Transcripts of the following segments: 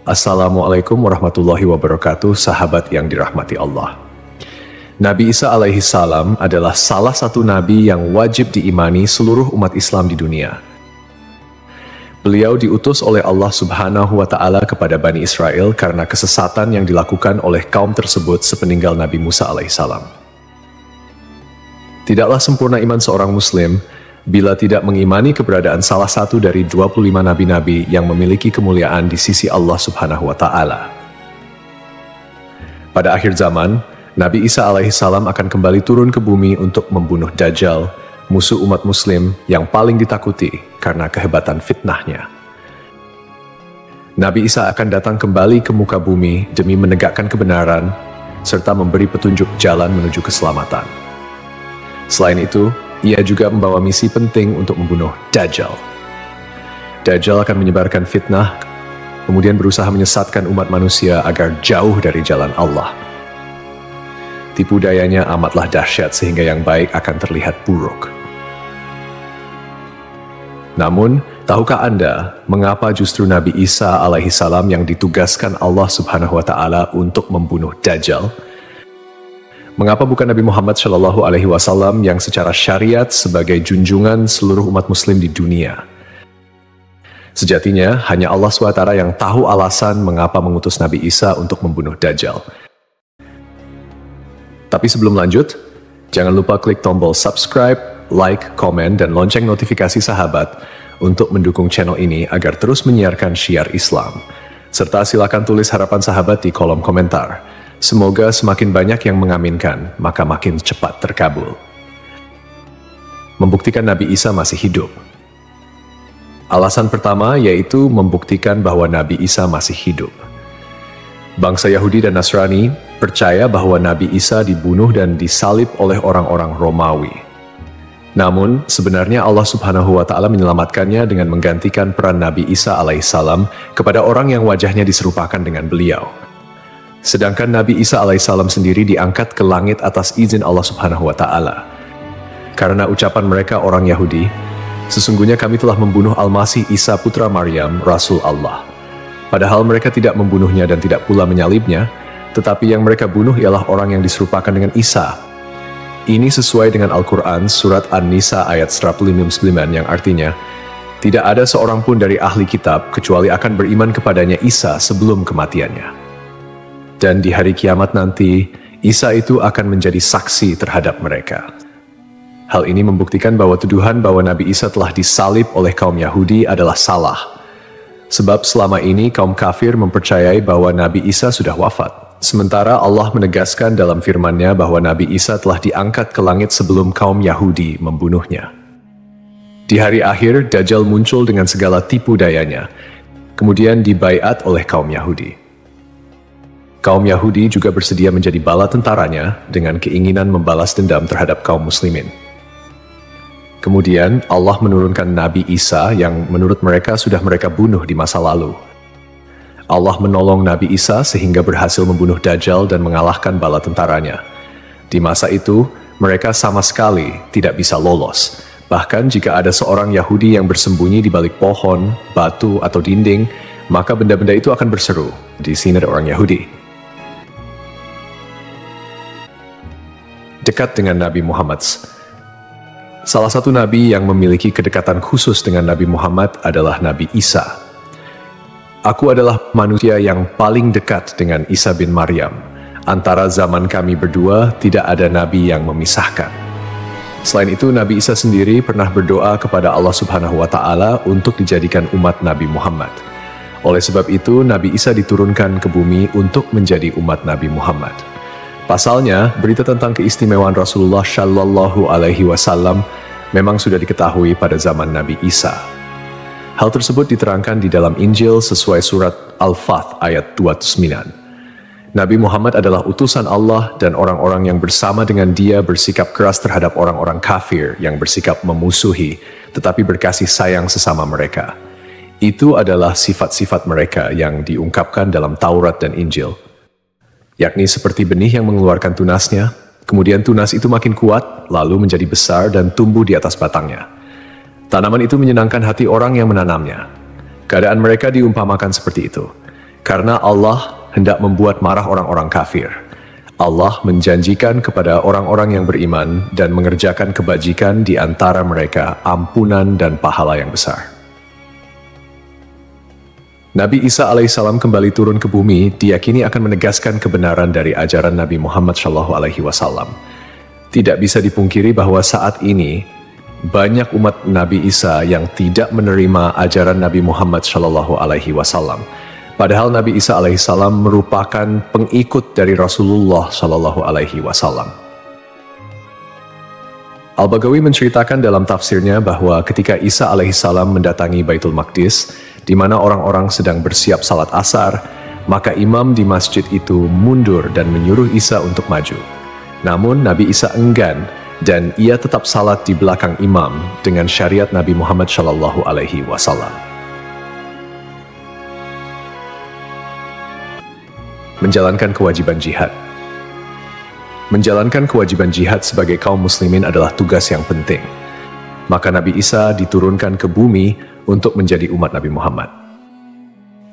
Assalamualaikum warahmatullahi wabarakatuh, sahabat yang dirahmati Allah. Nabi Isa alaihi salam adalah salah satu nabi yang wajib diimani seluruh umat Islam di dunia. Beliau diutus oleh Allah Subhanahu wa Ta'ala kepada Bani Israel karena kesesatan yang dilakukan oleh kaum tersebut sepeninggal Nabi Musa alaihi salam. Tidaklah sempurna iman seorang Muslim bila tidak mengimani keberadaan salah satu dari 25 nabi-nabi yang memiliki kemuliaan di sisi Allah Subhanahu wa Ta'ala. Pada akhir zaman, Nabi Isa alaihi salam akan kembali turun ke bumi untuk membunuh Dajjal, musuh umat Muslim yang paling ditakuti karena kehebatan fitnahnya. Nabi Isa akan datang kembali ke muka bumi demi menegakkan kebenaran serta memberi petunjuk jalan menuju keselamatan. Selain itu, ia juga membawa misi penting untuk membunuh Dajjal. Dajjal akan menyebarkan fitnah, kemudian berusaha menyesatkan umat manusia agar jauh dari jalan Allah. Tipu dayanya amatlah dahsyat sehingga yang baik akan terlihat buruk. Namun, tahukah Anda mengapa justru Nabi Isa alaihi salam yang ditugaskan Allah Subhanahu wa Ta'ala untuk membunuh Dajjal? Mengapa bukan Nabi Muhammad Shallallahu Alaihi Wasallam yang secara syariat sebagai junjungan seluruh umat Muslim di dunia? Sejatinya, hanya Allah SWT yang tahu alasan mengapa mengutus Nabi Isa untuk membunuh Dajjal. Tapi sebelum lanjut, jangan lupa klik tombol subscribe, like, komen, dan lonceng notifikasi sahabat untuk mendukung channel ini agar terus menyiarkan syiar Islam. Serta silakan tulis harapan sahabat di kolom komentar. Semoga semakin banyak yang mengaminkan, maka makin cepat terkabul. Membuktikan Nabi Isa masih hidup. Alasan pertama yaitu membuktikan bahwa Nabi Isa masih hidup. Bangsa Yahudi dan Nasrani percaya bahwa Nabi Isa dibunuh dan disalib oleh orang-orang Romawi. Namun, sebenarnya Allah Subhanahu wa Ta'ala menyelamatkannya dengan menggantikan peran Nabi Isa alaihissalam kepada orang yang wajahnya diserupakan dengan beliau. Sedangkan Nabi Isa alaihissalam sendiri diangkat ke langit atas izin Allah Subhanahu wa Ta'ala. Karena ucapan mereka orang Yahudi, sesungguhnya kami telah membunuh Al-Masih Isa putra Maryam, Rasul Allah. Padahal mereka tidak membunuhnya dan tidak pula menyalibnya, tetapi yang mereka bunuh ialah orang yang diserupakan dengan Isa. Ini sesuai dengan Al-Quran surat An-Nisa ayat 159 yang artinya, tidak ada seorang pun dari ahli kitab kecuali akan beriman kepadanya Isa sebelum kematiannya. Dan di hari kiamat nanti, Isa itu akan menjadi saksi terhadap mereka. Hal ini membuktikan bahwa tuduhan bahwa Nabi Isa telah disalib oleh kaum Yahudi adalah salah. Sebab selama ini kaum kafir mempercayai bahwa Nabi Isa sudah wafat. Sementara Allah menegaskan dalam firman-Nya bahwa Nabi Isa telah diangkat ke langit sebelum kaum Yahudi membunuhnya. Di hari akhir, Dajjal muncul dengan segala tipu dayanya, kemudian dibaiat oleh kaum Yahudi. Kaum Yahudi juga bersedia menjadi bala tentaranya dengan keinginan membalas dendam terhadap kaum muslimin. Kemudian Allah menurunkan Nabi Isa yang menurut mereka sudah mereka bunuh di masa lalu. Allah menolong Nabi Isa sehingga berhasil membunuh Dajjal dan mengalahkan bala tentaranya. Di masa itu, mereka sama sekali tidak bisa lolos. Bahkan jika ada seorang Yahudi yang bersembunyi di balik pohon, batu, atau dinding, maka benda-benda itu akan berseru, "Di sini ada orang Yahudi." Dekat dengan Nabi Muhammad. Salah satu nabi yang memiliki kedekatan khusus dengan Nabi Muhammad adalah Nabi Isa. Aku adalah manusia yang paling dekat dengan Isa bin Maryam. Antara zaman kami berdua tidak ada nabi yang memisahkan. Selain itu, Nabi Isa sendiri pernah berdoa kepada Allah Subhanahu wa Ta'ala untuk dijadikan umat Nabi Muhammad. Oleh sebab itu, Nabi Isa diturunkan ke bumi untuk menjadi umat Nabi Muhammad. Pasalnya, berita tentang keistimewaan Rasulullah Shallallahu Alaihi Wasallam memang sudah diketahui pada zaman Nabi Isa. Hal tersebut diterangkan di dalam Injil sesuai surat Al-Fath ayat 29. Nabi Muhammad adalah utusan Allah dan orang-orang yang bersama dengan dia bersikap keras terhadap orang-orang kafir yang bersikap memusuhi, tetapi berkasih sayang sesama mereka. Itu adalah sifat-sifat mereka yang diungkapkan dalam Taurat dan Injil. Yakni seperti benih yang mengeluarkan tunasnya, kemudian tunas itu makin kuat, lalu menjadi besar dan tumbuh di atas batangnya. Tanaman itu menyenangkan hati orang yang menanamnya. Keadaan mereka diumpamakan seperti itu. Karena Allah hendak membuat marah orang-orang kafir. Allah menjanjikan kepada orang-orang yang beriman dan mengerjakan kebajikan di antara mereka ampunan dan pahala yang besar. Nabi Isa alaihissalam kembali turun ke bumi diyakini akan menegaskan kebenaran dari ajaran Nabi Muhammad SAW. Tidak bisa dipungkiri bahwa saat ini banyak umat Nabi Isa yang tidak menerima ajaran Nabi Muhammad SAW. Padahal Nabi Isa alaihissalam merupakan pengikut dari Rasulullah SAW. Al-Baghawi menceritakan dalam tafsirnya bahwa ketika Isa alaihissalam mendatangi Baitul Maqdis, di mana orang-orang sedang bersiap salat asar, maka imam di masjid itu mundur dan menyuruh Isa untuk maju. Namun Nabi Isa enggan dan ia tetap salat di belakang imam dengan syariat Nabi Muhammad SAW. Menjalankan kewajiban jihad. Menjalankan kewajiban jihad sebagai kaum muslimin adalah tugas yang penting. Maka Nabi Isa diturunkan ke bumi untuk menjadi umat Nabi Muhammad.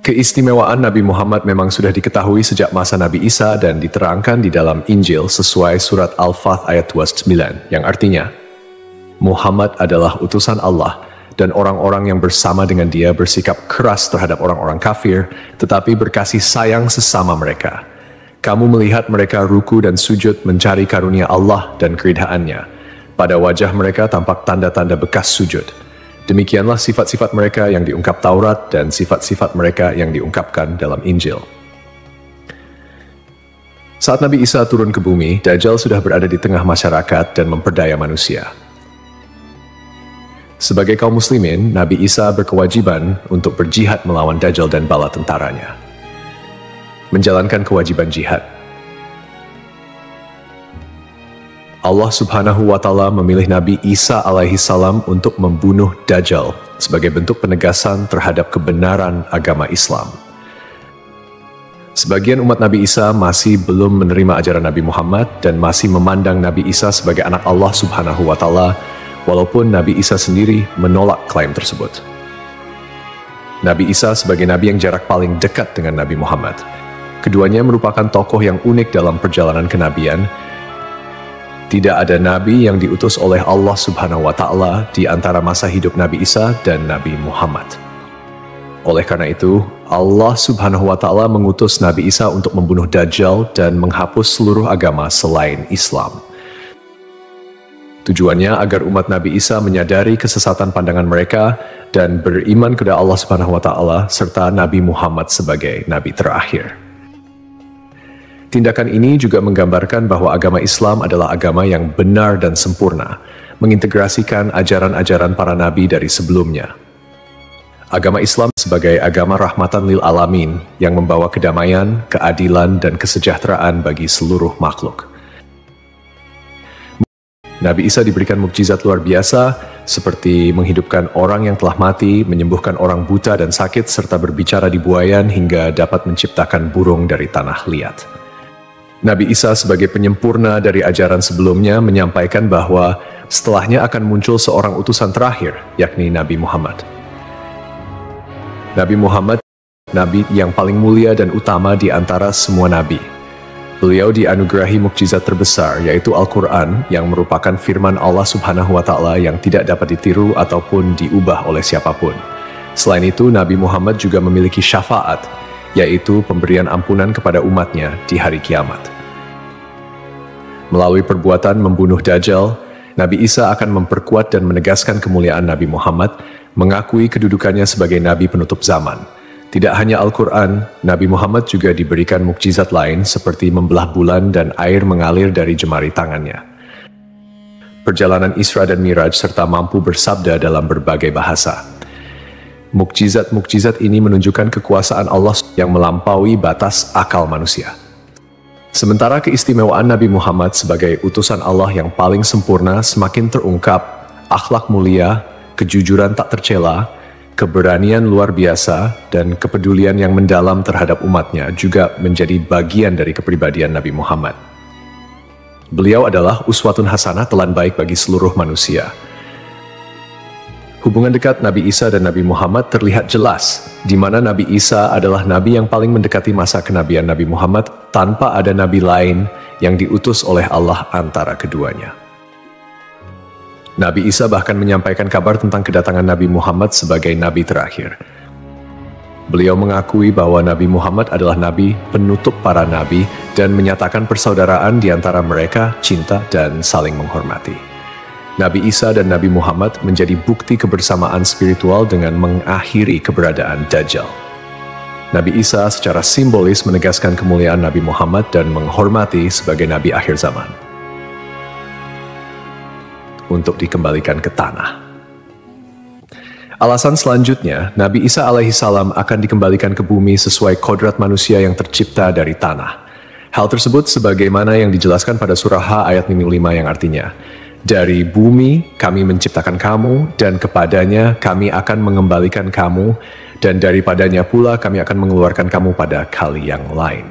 Keistimewaan Nabi Muhammad memang sudah diketahui sejak masa Nabi Isa dan diterangkan di dalam Injil sesuai surat Al-Fath ayat 29, yang artinya, Muhammad adalah utusan Allah dan orang-orang yang bersama dengan dia bersikap keras terhadap orang-orang kafir, tetapi berkasih sayang sesama mereka. Kamu melihat mereka ruku dan sujud mencari karunia Allah dan keridhaannya. Pada wajah mereka tampak tanda-tanda bekas sujud. Demikianlah sifat-sifat mereka yang diungkap Taurat dan sifat-sifat mereka yang diungkapkan dalam Injil. Saat Nabi Isa turun ke bumi, Dajjal sudah berada di tengah masyarakat dan memperdaya manusia. Sebagai kaum muslimin, Nabi Isa berkewajiban untuk berjihad melawan Dajjal dan bala tentaranya. Menjalankan kewajiban jihad. Allah Subhanahu wa Ta'ala memilih Nabi Isa alaihissalam untuk membunuh Dajjal sebagai bentuk penegasan terhadap kebenaran agama Islam. Sebagian umat Nabi Isa masih belum menerima ajaran Nabi Muhammad dan masih memandang Nabi Isa sebagai anak Allah Subhanahu wa Ta'ala, walaupun Nabi Isa sendiri menolak klaim tersebut. Nabi Isa sebagai nabi yang jarak paling dekat dengan Nabi Muhammad. Keduanya merupakan tokoh yang unik dalam perjalanan kenabian. Tidak ada nabi yang diutus oleh Allah Subhanahu wa Ta'ala di antara masa hidup Nabi Isa dan Nabi Muhammad. Oleh karena itu, Allah Subhanahu wa Ta'ala mengutus Nabi Isa untuk membunuh Dajjal dan menghapus seluruh agama selain Islam. Tujuannya agar umat Nabi Isa menyadari kesesatan pandangan mereka dan beriman kepada Allah Subhanahu wa Ta'ala serta Nabi Muhammad sebagai nabi terakhir. Tindakan ini juga menggambarkan bahwa agama Islam adalah agama yang benar dan sempurna, mengintegrasikan ajaran-ajaran para nabi dari sebelumnya. Agama Islam sebagai agama rahmatan lil alamin yang membawa kedamaian, keadilan, dan kesejahteraan bagi seluruh makhluk. Nabi Isa diberikan mukjizat luar biasa seperti menghidupkan orang yang telah mati, menyembuhkan orang buta dan sakit, serta berbicara di buayan hingga dapat menciptakan burung dari tanah liat. Nabi Isa sebagai penyempurna dari ajaran sebelumnya menyampaikan bahwa setelahnya akan muncul seorang utusan terakhir, yakni Nabi Muhammad. Nabi Muhammad, nabi yang paling mulia dan utama di antara semua nabi. Beliau dianugerahi mukjizat terbesar, yaitu Al-Quran, yang merupakan firman Allah Subhanahu wa Ta'ala yang tidak dapat ditiru ataupun diubah oleh siapapun. Selain itu, Nabi Muhammad juga memiliki syafaat, yaitu pemberian ampunan kepada umatnya di hari kiamat. Melalui perbuatan membunuh Dajjal, Nabi Isa akan memperkuat dan menegaskan kemuliaan Nabi Muhammad, mengakui kedudukannya sebagai nabi penutup zaman. Tidak hanya Al-Quran, Nabi Muhammad juga diberikan mukjizat lain seperti membelah bulan dan air mengalir dari jemari tangannya. Perjalanan Isra dan Miraj serta mampu bersabda dalam berbagai bahasa. Mukjizat-mukjizat ini menunjukkan kekuasaan Allah yang melampaui batas akal manusia. Sementara keistimewaan Nabi Muhammad sebagai utusan Allah yang paling sempurna semakin terungkap, akhlak mulia, kejujuran tak tercela, keberanian luar biasa, dan kepedulian yang mendalam terhadap umatnya juga menjadi bagian dari kepribadian Nabi Muhammad. Beliau adalah uswatun hasanah, telan baik bagi seluruh manusia. Hubungan dekat Nabi Isa dan Nabi Muhammad terlihat jelas, di mana Nabi Isa adalah nabi yang paling mendekati masa kenabian Nabi Muhammad tanpa ada nabi lain yang diutus oleh Allah antara keduanya. Nabi Isa bahkan menyampaikan kabar tentang kedatangan Nabi Muhammad sebagai nabi terakhir. Beliau mengakui bahwa Nabi Muhammad adalah nabi penutup para nabi dan menyatakan persaudaraan di antara mereka, cinta dan saling menghormati. Nabi Isa dan Nabi Muhammad menjadi bukti kebersamaan spiritual dengan mengakhiri keberadaan Dajjal. Nabi Isa secara simbolis menegaskan kemuliaan Nabi Muhammad dan menghormati sebagai nabi akhir zaman. Untuk dikembalikan ke tanah. Alasan selanjutnya, Nabi Isa alaihissalam akan dikembalikan ke bumi sesuai kodrat manusia yang tercipta dari tanah. Hal tersebut sebagaimana yang dijelaskan pada surah H ayat 5 yang artinya, dari bumi kami menciptakan kamu, dan kepadanya kami akan mengembalikan kamu, dan daripadanya pula kami akan mengeluarkan kamu pada kali yang lain.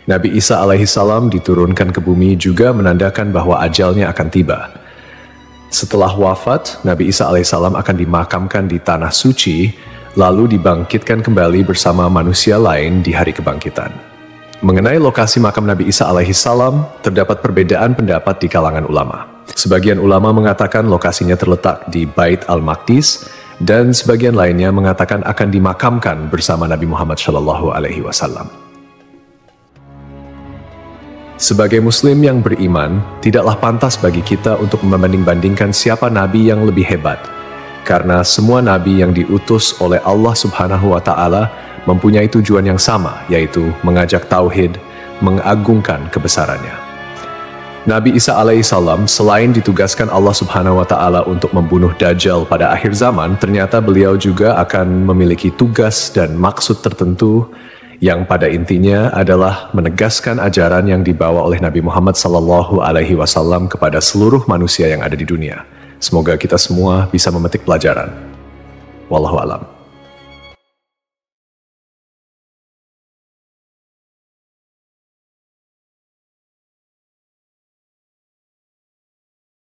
Nabi Isa alaihissalam diturunkan ke bumi juga menandakan bahwa ajalnya akan tiba. Setelah wafat, Nabi Isa alaihissalam akan dimakamkan di tanah suci, lalu dibangkitkan kembali bersama manusia lain di hari kebangkitan. Mengenai lokasi makam Nabi Isa alaihissalam, terdapat perbedaan pendapat di kalangan ulama. Sebagian ulama mengatakan lokasinya terletak di Bait al-Maqdis, dan sebagian lainnya mengatakan akan dimakamkan bersama Nabi Muhammad SAW. Sebagai muslim yang beriman, tidaklah pantas bagi kita untuk membanding-bandingkan siapa nabi yang lebih hebat, karena semua nabi yang diutus oleh Allah Subhanahu wa Ta'ala mempunyai tujuan yang sama, yaitu mengajak tauhid, mengagungkan kebesarannya. Nabi Isa alaihissalam selain ditugaskan Allah Subhanahu wa Ta'ala untuk membunuh Dajjal pada akhir zaman, ternyata beliau juga akan memiliki tugas dan maksud tertentu yang pada intinya adalah menegaskan ajaran yang dibawa oleh Nabi Muhammad SAW kepada seluruh manusia yang ada di dunia. Semoga kita semua bisa memetik pelajaran. Wallahu a'lam.